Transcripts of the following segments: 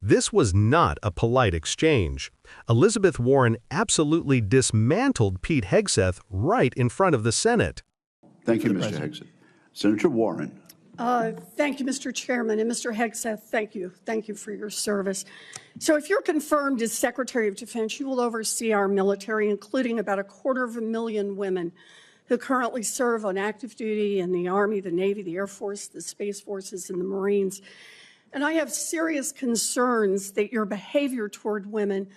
This was not a polite exchange. Elizabeth Warren absolutely dismantled Pete Hegseth right in front of the Senate. Thank you, Mr. Hegseth. Senator Warren. Thank you, Mr. Chairman. And Mr. Hegseth, thank you. Thank you for your service. So if you're confirmed as Secretary of Defense, you will oversee our military, including about 250,000 women who currently serve on active duty in the Army, the Navy, the Air Force, the Space Forces, and the Marines. And I have serious concerns that your behavior toward women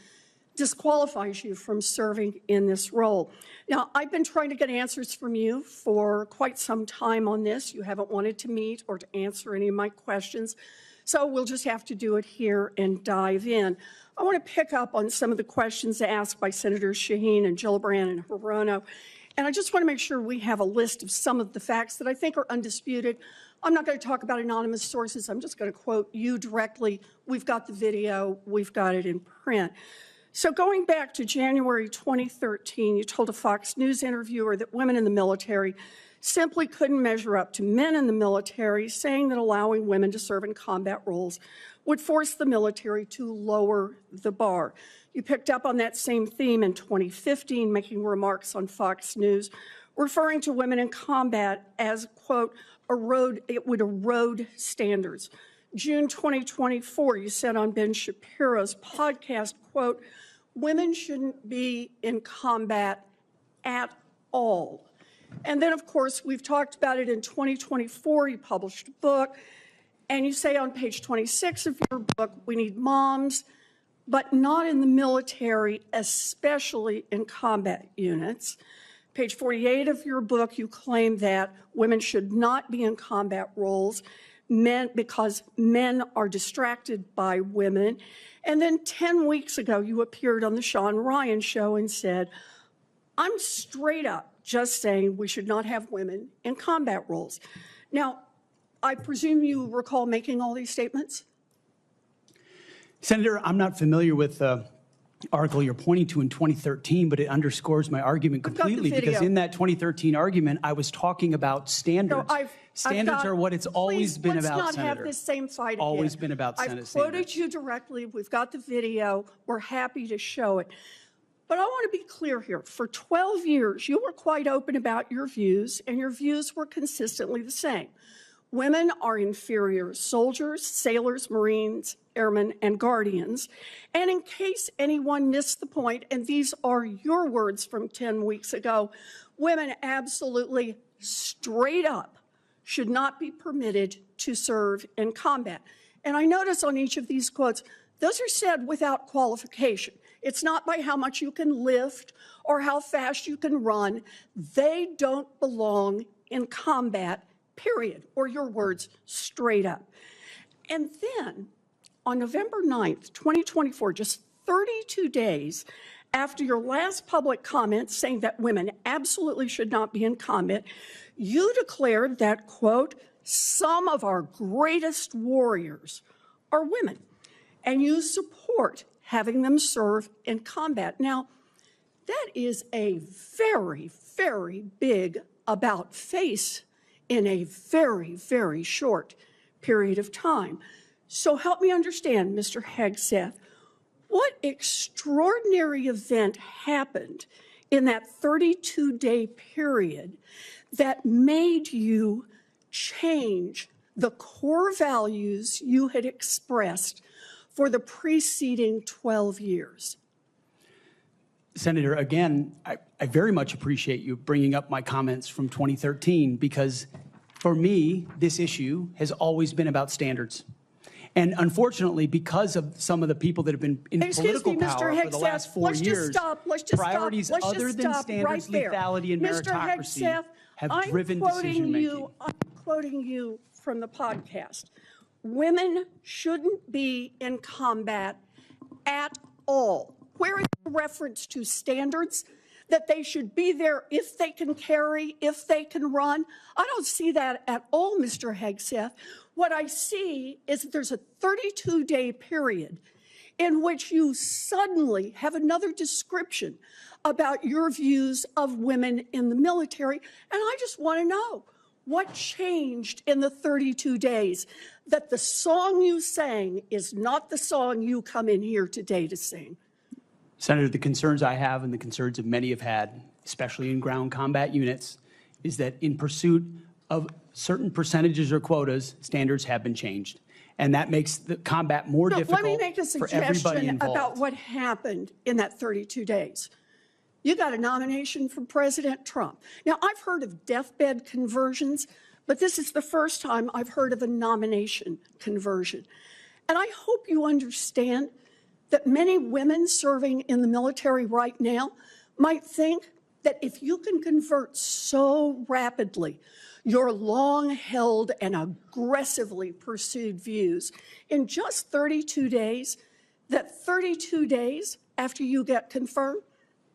disqualifies you from serving in this role. Now, I've been trying to get answers from you for quite some time on this. You haven't wanted to meet or to answer any of my questions, so we'll just have to do it here and dive in. I want to pick up on some of the questions asked by Senators Shaheen and Gillibrand and Hirono, and I just want to make sure we have a list of some of the facts that I think are undisputed. I'm not going to talk about anonymous sources. I'm just going to quote you directly. We've got the video. We've got it in print. So going back to January 2013, you told a Fox News interviewer that women in the military simply couldn't measure up to men in the military, saying that allowing women to serve in combat roles would force the military to lower the bar. You picked up on that same theme in 2015, making remarks on Fox News, referring to women in combat as, quote, it would erode standards. June 2024, you said on Ben Shapiro's podcast, quote, women shouldn't be in combat at all. And then, of course, we've talked about it in 2024. You published a book, and you say on page 26 of your book, we need moms, but not in the military, especially in combat units. Page 48 of your book, you claim that women should not be in combat roles because men are distracted by women. And then 10 weeks ago, you appeared on the Sean Ryan show and said, I'm straight up just saying we should not have women in combat roles. Now, I presume you recall making all these statements? Senator, I'm not familiar with the article you're pointing to in 2013, but it underscores my argument completely, because in that 2013 argument, I was talking about standards. No, standards are what it's always been about, Senator. Let's not have this same fight again. Always been about Senate standards. I've quoted you directly. We've got the video. We're happy to show it. But I want to be clear here. For 12 years, you were quite open about your views, and your views were consistently the same. Women are inferior soldiers, sailors, Marines, airmen, and guardians. And in case anyone missed the point, and these are your words from 10 weeks ago, women absolutely straight up should not be permitted to serve in combat. And I notice on each of these quotes, those are said without qualification. It's not by how much you can lift or how fast you can run. They don't belong in combat, period, or your words, straight up. And then on November 9th, 2024, just 32 days after your last public comment saying that women absolutely should not be in combat, you declared that, quote, some of our greatest warriors are women, and you support having them serve in combat. Now, that is a very, very big about face in a very, very short period of time. So help me understand, Mr. Hegseth, what extraordinary event happened in that 32-day period that made you change the core values you had expressed for the preceding 12 years? Senator, again, I very much appreciate you bringing up my comments from 2013, because for me, this issue has always been about standards. And unfortunately, because of some of the people that have been in political power for the last 4 years, priorities other than standards, lethality, and meritocracy have driven decision-making. I'm quoting you from the podcast. Women shouldn't be in combat at all. Where is the reference to standards? That they should be there if they can carry, if they can run? I don't see that at all, Mr. Hegseth. What I see is that there's a 32-day period in which you suddenly have another description about your views of women in the military. And I just want to know, what changed in the 32 days that the song you sang is not the song you come in here today to sing? Senator, the concerns I have and the concerns of many have had, especially in ground combat units, is that in pursuit of certain percentages or quotas, standards have been changed. And that makes the combat more difficult Let me make a for everybody suggestion involved. about what happened in that 32 days. You got a nomination from President Trump. Now, I've heard of deathbed conversions, but this is the first time I've heard of a nomination conversion. And I hope you understand that many women serving in the military right now might think that if you can convert so rapidly your long-held and aggressively pursued views in just 32 days, that 32 days after you get confirmed,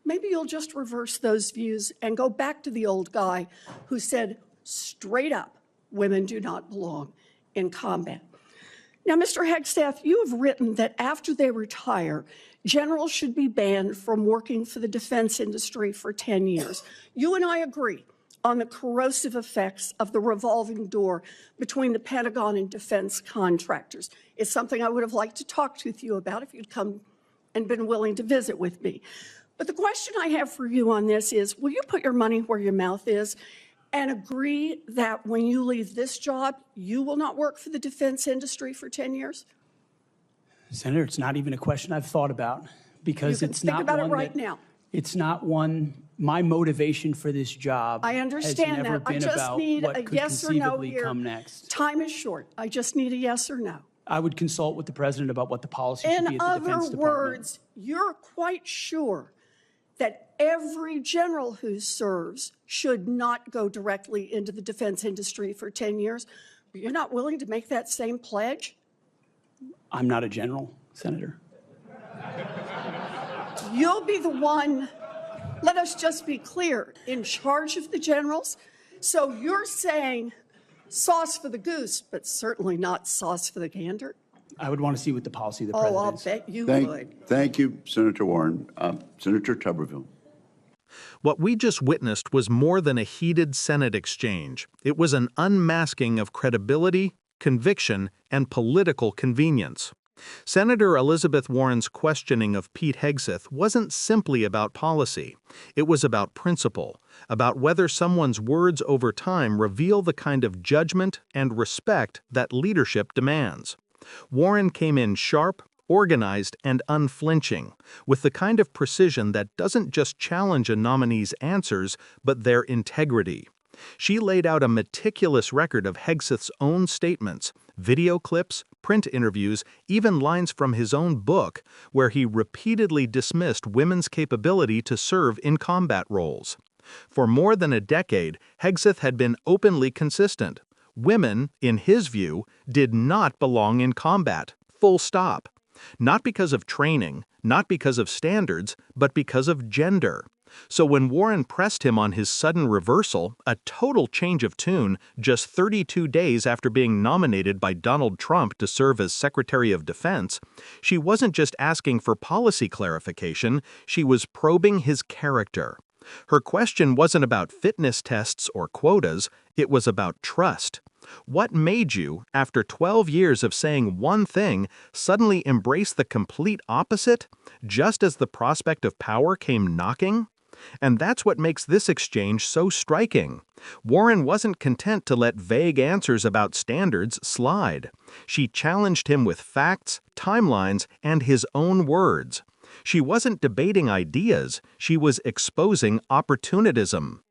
maybe you'll just reverse those views and go back to the old guy who said straight up, women do not belong in combat. Now, Mr. Hegseth, you have written that after they retire, generals should be banned from working for the defense industry for 10 years. You and I agree on the corrosive effects of the revolving door between the Pentagon and defense contractors. It's something I would have liked to talk with you about if you'd come and been willing to visit with me. But the question I have for you on this is, will you put your money where your mouth is and agree that when you leave this job, you will not work for the defense industry for 10 years? Senator, it's not even a question I've thought about because You can it's think not about it one right that, now. It's not one, my motivation for this job I has understand never that. I been just about need what a could yes or no conceivably here. come next. Time is short. I just need a yes or no. I would consult with the president about what the policy should be In at the Defense other Department. words, you're quite sure that every general who serves should not go directly into the defense industry for 10 years, but you're not willing to make that same pledge? I'm not a general, Senator. You'll be the one, let us just be clear, in charge of the generals. So you're saying sauce for the goose, but certainly not sauce for the gander? I would want to see what the policy of the Oh, president I'll is. bet you Thank, would. thank you, Senator Warren. Senator Tuberville. What we just witnessed was more than a heated Senate exchange. It was an unmasking of credibility, conviction, and political convenience. Senator Elizabeth Warren's questioning of Pete Hegseth wasn't simply about policy. It was about principle, about whether someone's words over time reveal the kind of judgment and respect that leadership demands. Warren came in sharp, organized, and unflinching, with the kind of precision that doesn't just challenge a nominee's answers, but their integrity. She laid out a meticulous record of Hegseth's own statements, video clips, print interviews, even lines from his own book, where he repeatedly dismissed women's capability to serve in combat roles. For more than a decade, Hegseth had been openly consistent. Women, in his view, did not belong in combat, full stop. Not because of training, not because of standards, but because of gender. So when Warren pressed him on his sudden reversal, a total change of tune, just 32 days after being nominated by Donald Trump to serve as Secretary of Defense, she wasn't just asking for policy clarification, she was probing his character. Her question wasn't about fitness tests or quotas, it was about trust. What made you, after 12 years of saying one thing, suddenly embrace the complete opposite, just as the prospect of power came knocking? And that's what makes this exchange so striking. Warren wasn't content to let vague answers about standards slide. She challenged him with facts, timelines, and his own words. She wasn't debating ideas, she was exposing opportunism.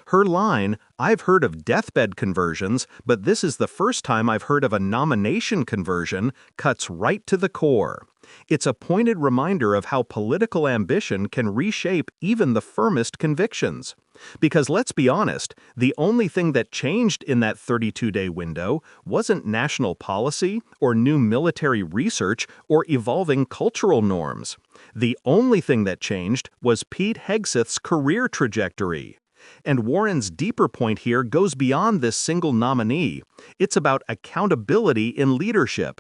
Her line, "I've heard of deathbed conversions, but this is the first time I've heard of a nomination conversion," cuts right to the core. It's a pointed reminder of how political ambition can reshape even the firmest convictions. Because let's be honest, the only thing that changed in that 32-day window wasn't national policy or new military research or evolving cultural norms. The only thing that changed was Pete Hegseth's career trajectory. And Warren's deeper point here goes beyond this single nominee. It's about accountability in leadership.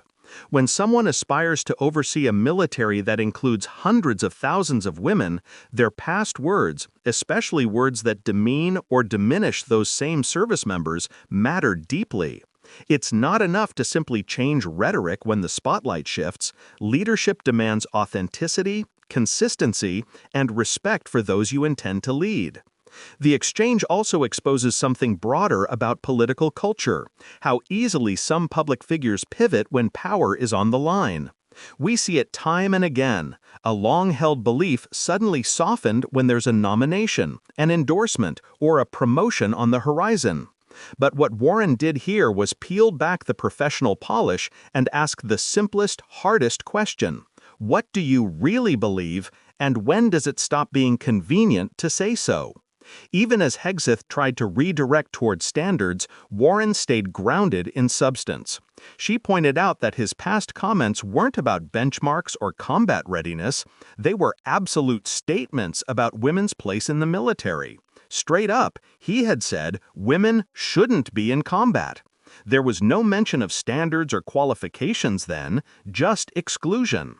When someone aspires to oversee a military that includes hundreds of thousands of women, their past words, especially words that demean or diminish those same service members, matter deeply. It's not enough to simply change rhetoric when the spotlight shifts. Leadership demands authenticity, consistency, and respect for those you intend to lead. The exchange also exposes something broader about political culture, how easily some public figures pivot when power is on the line. We see it time and again, a long-held belief suddenly softened when there's a nomination, an endorsement, or a promotion on the horizon. But what Warren did here was peel back the professional polish and ask the simplest, hardest question. What do you really believe, and when does it stop being convenient to say so? Even as Hegseth tried to redirect toward standards, Warren stayed grounded in substance. She pointed out that his past comments weren't about benchmarks or combat readiness. They were absolute statements about women's place in the military. Straight up, he had said women shouldn't be in combat. There was no mention of standards or qualifications then, just exclusion.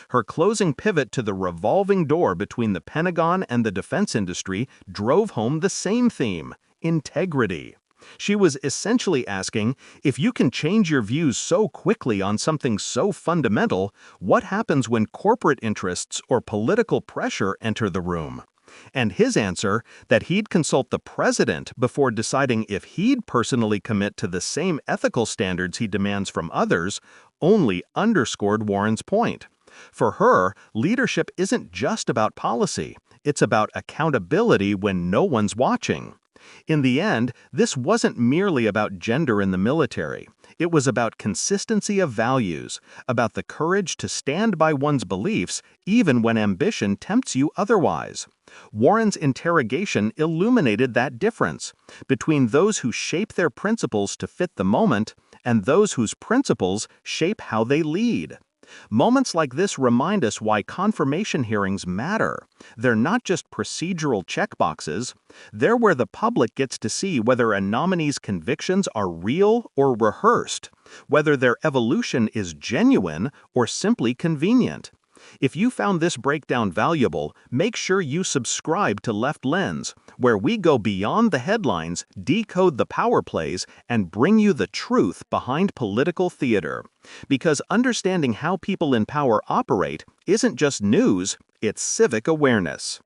Her closing pivot to the revolving door between the Pentagon and the defense industry drove home the same theme: integrity. She was essentially asking, if you can change your views so quickly on something so fundamental, what happens when corporate interests or political pressure enter the room? And his answer, that he'd consult the president before deciding if he'd personally commit to the same ethical standards he demands from others, only underscored Warren's point. For her, leadership isn't just about policy. It's about accountability when no one's watching. In the end, this wasn't merely about gender in the military. It was about consistency of values, about the courage to stand by one's beliefs even when ambition tempts you otherwise. Warren's interrogation illuminated that difference between those who shape their principles to fit the moment and those whose principles shape how they lead. Moments like this remind us why confirmation hearings matter. They're not just procedural checkboxes. They're where the public gets to see whether a nominee's convictions are real or rehearsed, whether their evolution is genuine or simply convenient. If you found this breakdown valuable, make sure you subscribe to Left Lens, where we go beyond the headlines, decode the power plays, and bring you the truth behind political theater. Because understanding how people in power operate isn't just news, it's civic awareness.